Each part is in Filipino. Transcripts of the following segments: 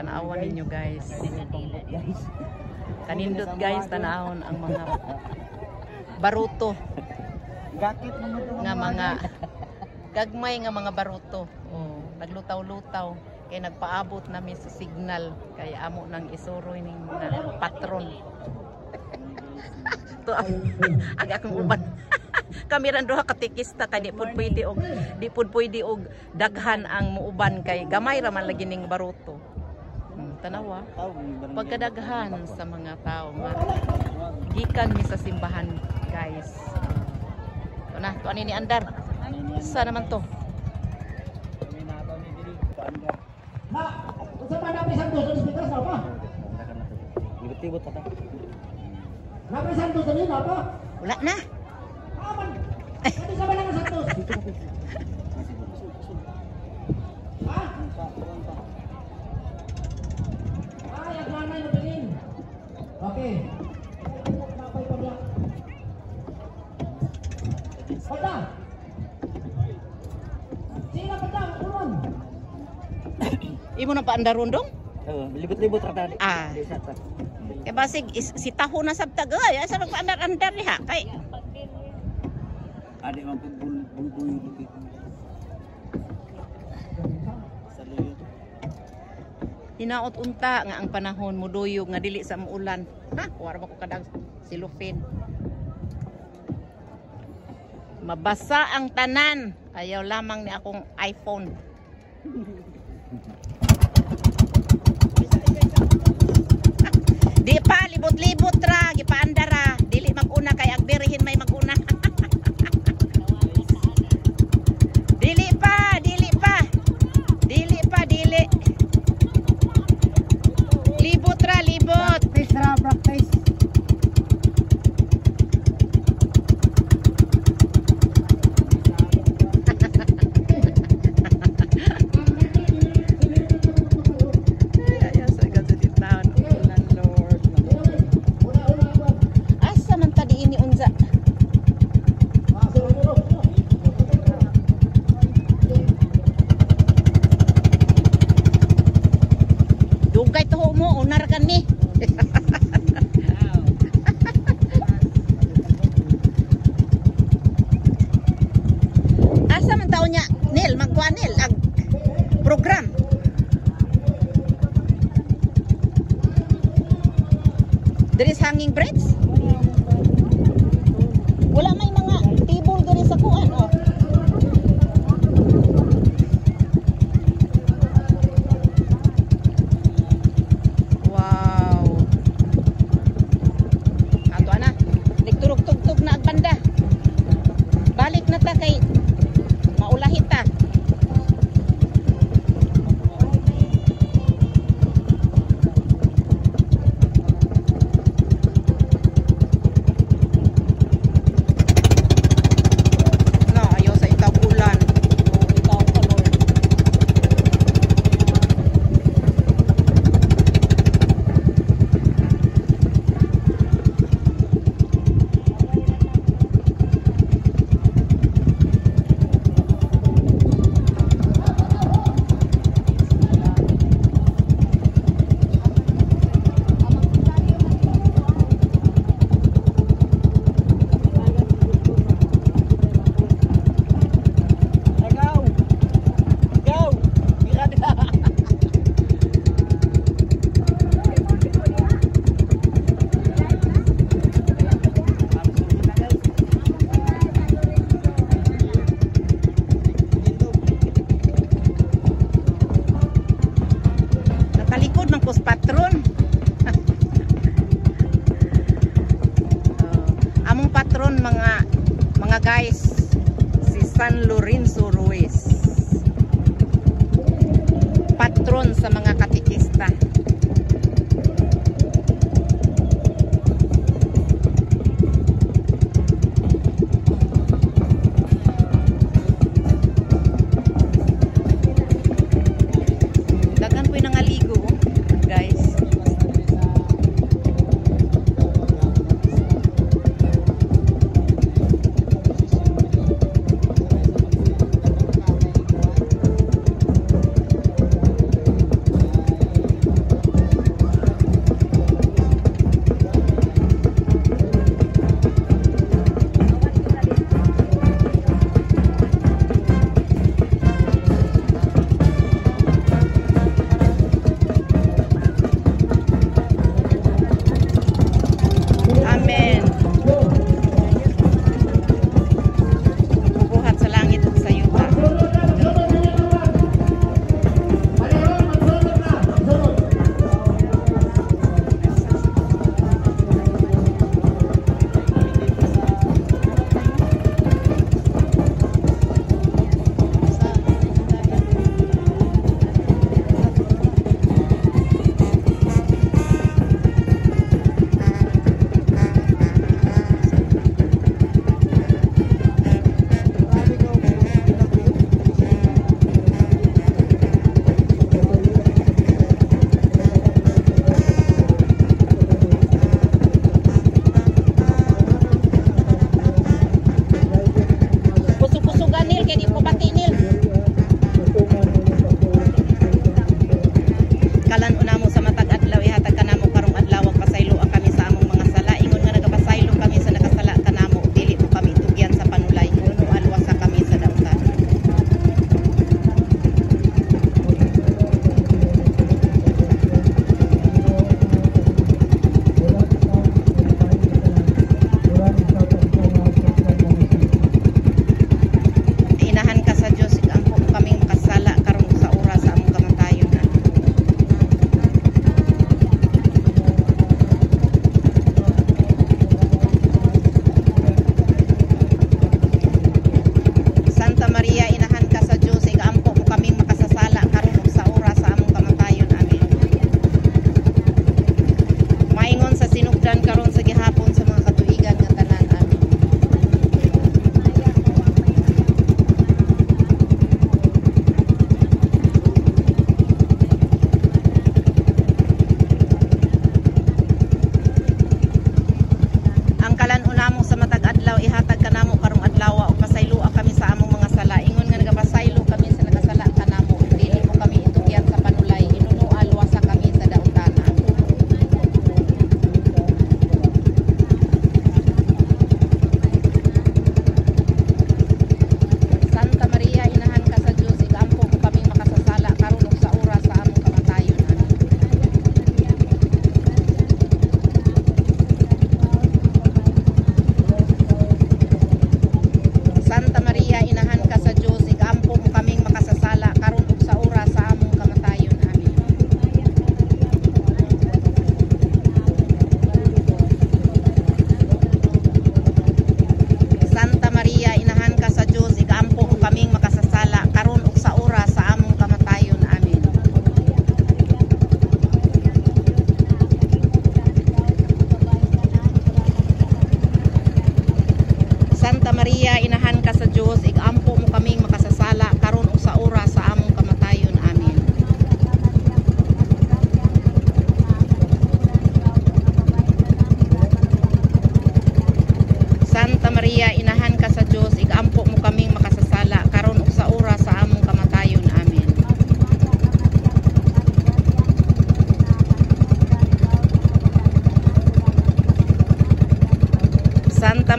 Tanawan ninyo guys. Kanindot guys, tanahon ang mga baruto. Nga mga gagmay nga mga baruto. Oh, naglutaw-lutaw kay nagpaabot namin sa signal kay amo nang isuroy ning mga patron. To ang akong uban. Kami ran duha ka tikista kay di pud pwede og daghan ang muuban kay gamay ra man lagi ning baruto. Tanawa pagkadaghan sa mga tao nga gikan mi sa simbahan guys. Ito na, ito ani ni Andar. Sa naman to. Ha, unsa man na pisan to sa ospital sa pa? Libot-libot ta. Na pisan to sa nila pa? Wala na. Aman. Kani sa balang Santos. Ha? Ay, agmanay mo din. Okay. Napay pa diya. Pada. Sino pa daw kulon? Imo na pa Andar rundong? Oo, libot-libot ra ta. Ah. Kay basig si taho na sabtag ay asa magpa-andar diha kay Adi man pud buy dito. Sa luyo. hinaot unta nga ang panahon muduyog nga dili sa muulan. Ha, wala ko kadang silufin. Mabasa ang tanan. Ayaw lamang ni akong iPhone. Di pa libot-libot ra, gipaandar ra. Dili maguna kay agbirihin may maguna. Dili pa, dili pa. Dili pa, dili. Libot ra, libot. Practice ra, practice. There is hanging breads? Wala may mga table diri sa kuan oh. Wow. Ato ana, nagturog-tugtog na ang banda. Balik na ta kay maulahit ta. Patron. Among patron mga guys si San Lorenzo Ruiz. Patron sa mga katikista. Dagan po'y nangaligo. Guys,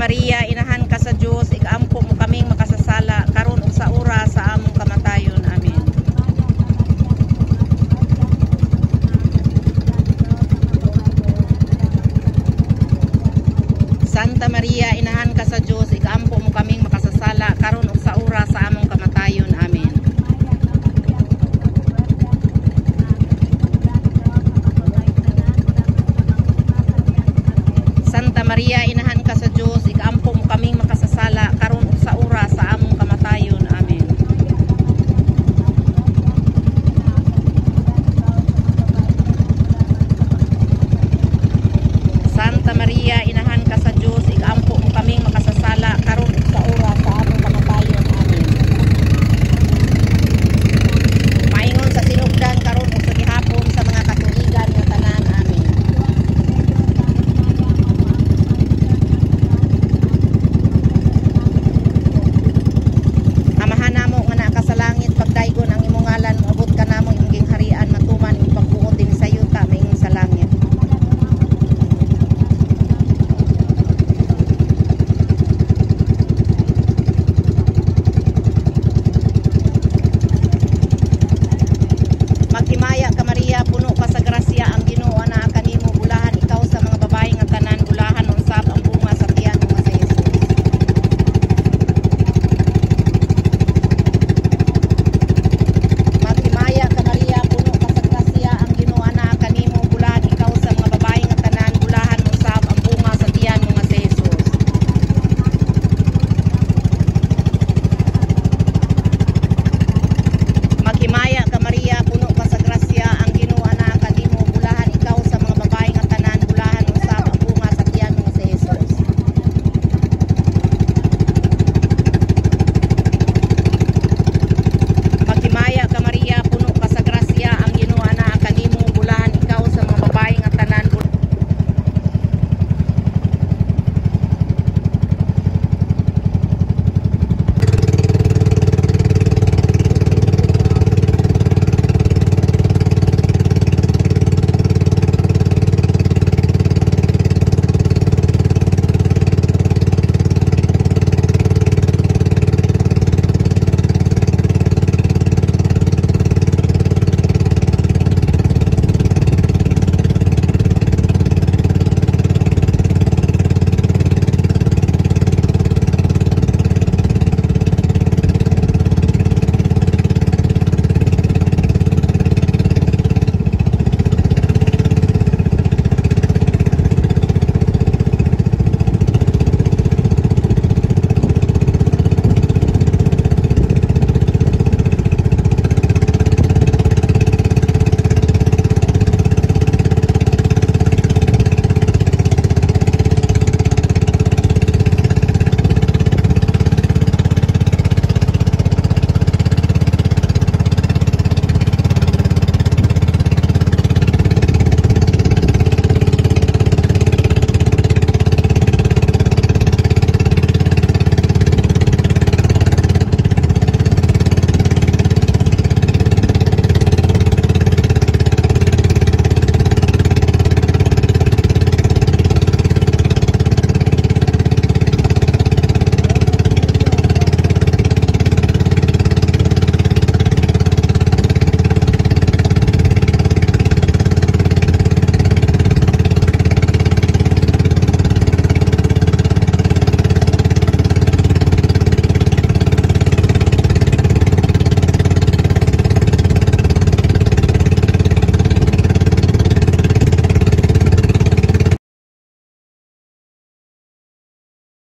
Maria